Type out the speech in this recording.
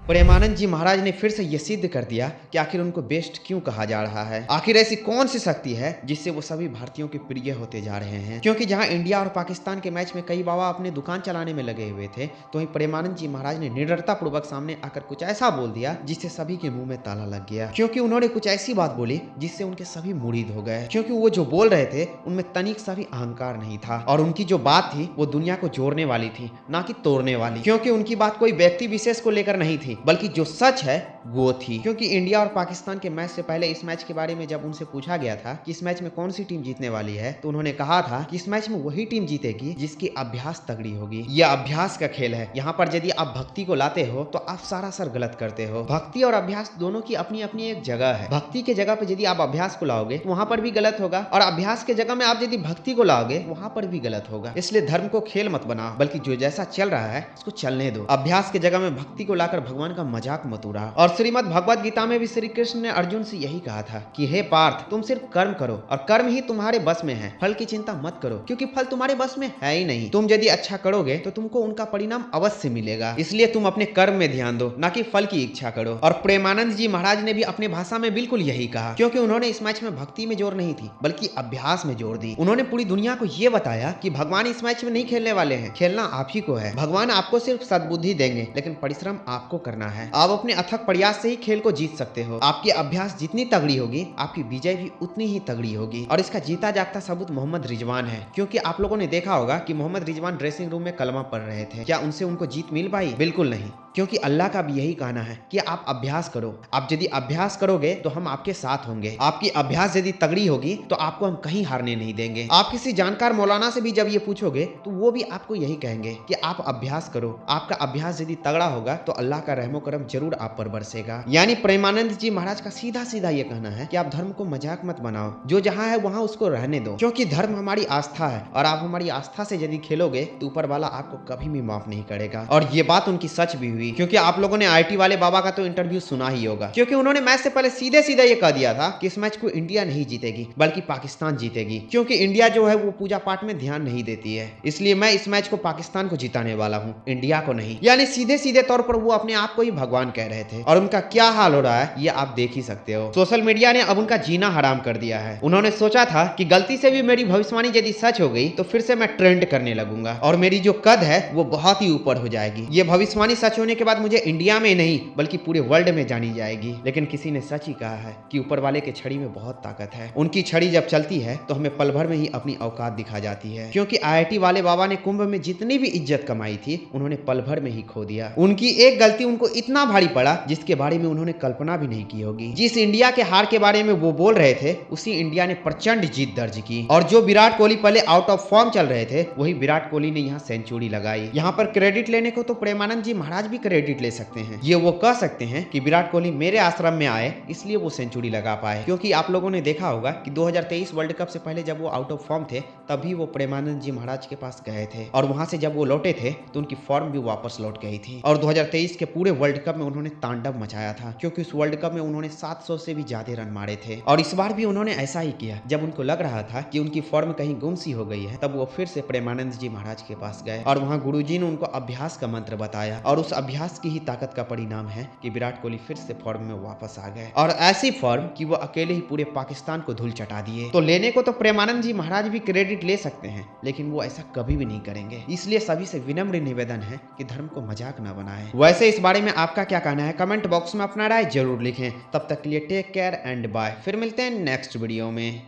प्रेमानंद जी महाराज ने फिर से यह सिद्ध कर दिया कि आखिर उनको बेस्ट क्यों कहा जा रहा है। आखिर ऐसी कौन सी शक्ति है जिससे वो सभी भारतीयों के प्रिय होते जा रहे हैं। क्योंकि जहां इंडिया और पाकिस्तान के मैच में कई बाबा अपने दुकान चलाने में लगे हुए थे, तो वहीं प्रेमानंद जी महाराज ने निडरता पूर्वक सामने आकर कुछ ऐसा बोल दिया जिससे सभी के मुंह में ताला लग गया। क्योंकि उन्होंने कुछ ऐसी बात बोली जिससे उनके सभी मुरीद हो गए। क्योंकि वो जो बोल रहे थे उनमें तनिक सा भी अहंकार नहीं था और उनकी जो बात थी वो दुनिया को जोड़ने वाली थी, ना कि तोड़ने वाली। क्योंकि उनकी बात कोई व्यक्ति विशेष को लेकर नहीं थी, बल्कि जो सच है वो थी। क्योंकि इंडिया और पाकिस्तान के मैच से पहले इस मैच के बारे में जब उनसे पूछा गया था कि इस मैच में कौन सी टीम जीतने वाली है, तो उन्होंने कहा था कि इस मैच में वही टीम जीतेगी जिसकी अभ्यास तगड़ी होगी। यह अभ्यास का खेल है। यहाँ पर यदि आप भक्ति को लाते हो तो आप सरासर गलत करते हो। भक्ति और अभ्यास दोनों की अपनी अपनी एक जगह है। भक्ति के जगह पे यदि आप अभ्यास को लाओगे तो वहां पर भी गलत होगा, और अभ्यास के जगह में आप यदि भक्ति को लाओगे वहां पर भी गलत होगा। इसलिए धर्म को खेल मत बनाओ, बल्कि जो जैसा चल रहा है उसको चलने दो। अभ्यास के जगह में भक्ति को लाकर भगवान का मजाक मत उड़ाओ। और श्रीमद् भगवद गीता में भी श्री कृष्ण ने अर्जुन से यही कहा था कि हे पार्थ, तुम सिर्फ कर्म करो और कर्म ही तुम्हारे बस में है। फल की चिंता मत करो, क्योंकि फल तुम्हारे बस में है ही नहीं। तुम यदि अच्छा करोगे तो तुमको उनका परिणाम अवश्य मिलेगा। इसलिए तुम अपने कर्म में ध्यान दो, ना कि फल की इच्छा करो। और प्रेमानंद जी महाराज ने भी अपने भाषा में बिल्कुल यही कहा, क्योंकि उन्होंने इस मैच में भक्ति में जोर नहीं थी बल्कि अभ्यास में जोर दी। उन्होंने पूरी दुनिया को यह बताया कि भगवान इस मैच में नहीं खेलने वाले हैं, खेलना आप ही को है। भगवान आपको सिर्फ सद्बुद्धि देंगे, लेकिन परिश्रम आपको करना है। आप अपने अथक प्रयास से ही खेल को जीत सकते हो। आपकी अभ्यास जितनी तगड़ी होगी, आपकी विजय भी उतनी ही तगड़ी होगी। और इसका जीता जागता सबूत मोहम्मद रिजवान है। क्योंकि आप लोगों ने देखा होगा कि मोहम्मद रिजवान ड्रेसिंग रूम में कलमा पढ़ रहे थे। क्या उनसे उनको जीत मिल पाई? बिल्कुल नहीं। क्योंकि अल्लाह का भी यही कहना है कि आप अभ्यास करो। आप यदि अभ्यास करोगे तो हम आपके साथ होंगे। आपकी अभ्यास यदि तगड़ी होगी तो आपको हम कहीं हारने नहीं देंगे। आप किसी जानकार मौलाना से भी जब ये पूछोगे तो वो भी आपको यही कहेंगे कि आप अभ्यास करो। आपका अभ्यास यदि तगड़ा होगा तो अल्लाह का रहमो करम जरूर आप पर बरसेगा। यानी प्रेमानंद जी महाराज का सीधा सीधा ये कहना है कि आप धर्म को मजाक मत बनाओ। जो जहां है वहां उसको रहने दो, क्योंकि धर्म हमारी आस्था है और आप हमारी आस्था से यदि खेलोगे तो ऊपर वाला आपको कभी भी माफ नहीं करेगा। और ये बात उनकी सच भी हुई, क्योंकि आप लोगों ने आईटी वाले बाबा का तो इंटरव्यू सुना ही होगा। क्योंकि उन्होंने मैच से पहले सीधे सीधे ये कह दिया था कि इस मैच को इंडिया नहीं जीतेगी बल्कि पाकिस्तान जीतेगी। क्योंकि इंडिया जो है वो पूजा पाठ में ध्यान नहीं देती है, इसलिए मैं इस मैच को पाकिस्तान को जिताने वाला हूँ, इंडिया को नहीं। यानी सीधे सीधे तौर पर वो अपने आप को ही भगवान कह रहे थे। और उनका क्या हाल हो रहा है ये आप देख ही सकते हो। सोशल मीडिया ने अब उनका जीना हराम कर दिया है। उन्होंने सोचा था कि गलती से भी मेरी भविष्यवाणी यदि सच हो गई तो फिर से मैं ट्रेंड करने लगूंगा और मेरी जो कद है वो बहुत ही ऊपर हो जाएगी। ये भविष्यवाणी सच होने के बाद मुझे इंडिया में नहीं बल्कि पूरे वर्ल्ड में जानी जाएगी। लेकिन किसी ने सच ही कहा है कि ऊपर वाले के छड़ी में बहुत ताकत है। उनकी छड़ी जब चलती है तो हमें पल भर में ही अपनी औकात दिखा जाती है। क्योंकि आईआईटी वाले बाबा ने कुंभ में जितनी भी इज्जत कमाई थी उन्होंने पल भर में ही खो दिया। उनकी एक गलती उनको इतना भारी पड़ा जिसके बारे में उन्होंने कल्पना भी नहीं की होगी। जिस इंडिया के हार के बारे में वो बोल रहे थे उसी इंडिया ने प्रचंड जीत दर्ज की। और जो विराट कोहली पहले आउट ऑफ फॉर्म चल रहे थे वही विराट कोहली ने यहाँ सेंचुरी लगाई। यहाँ पर क्रेडिट लेने को तो प्रेमानंद जी महाराज भी क्रेडिट ले सकते हैं। ये वो कह सकते हैं कि विराट कोहली मेरे आश्रम में आए इसलिए वो सेंचुरी लगा पाए। क्योंकि आप लोगों ने देखा होगा कि 2023 वर्ल्ड कप से पहले जब वो आउट ऑफ फॉर्म थे तभी वो प्रेमानंद जी महाराज के पास गए थे, और वहां से जब वो लौटे थे तो उनकी फॉर्म भी वापस लौट गई थी। और 2023 के पूरे वर्ल्ड कप में उन्होंने तांडव मचाया था, क्योंकि उस वर्ल्ड कप में उन्होंने 700 से भी ज्यादा रन मारे थे। और इस बार भी उन्होंने ऐसा ही किया। जब उनको लग रहा था कि उनकी फॉर्म कहीं गुम सी हो गई है तब वो फिर से प्रेमानंद जी महाराज के पास गए, और वहां गुरुजी ने उनको अभ्यास का मंत्र बताया। और उस अभ्यास की ही ताकत का परिणाम है कि विराट कोहली फिर से फॉर्म में वापस आ गए, और ऐसी फॉर्म कि वो अकेले ही पूरे पाकिस्तान को धूल चटा दिए। तो लेने को तो प्रेमानंद जी महाराज भी क्रेडिट ले सकते हैं, लेकिन वो ऐसा कभी भी नहीं करेंगे। इसलिए सभी से विनम्र निवेदन है कि धर्म को मजाक न बनाएं। वैसे इस बारे में आपका क्या कहना है कमेंट बॉक्स में अपना राय जरूर लिखें। तब तक के लिए टेक केयर एंड बाय। फिर मिलते हैं नेक्स्ट वीडियो में।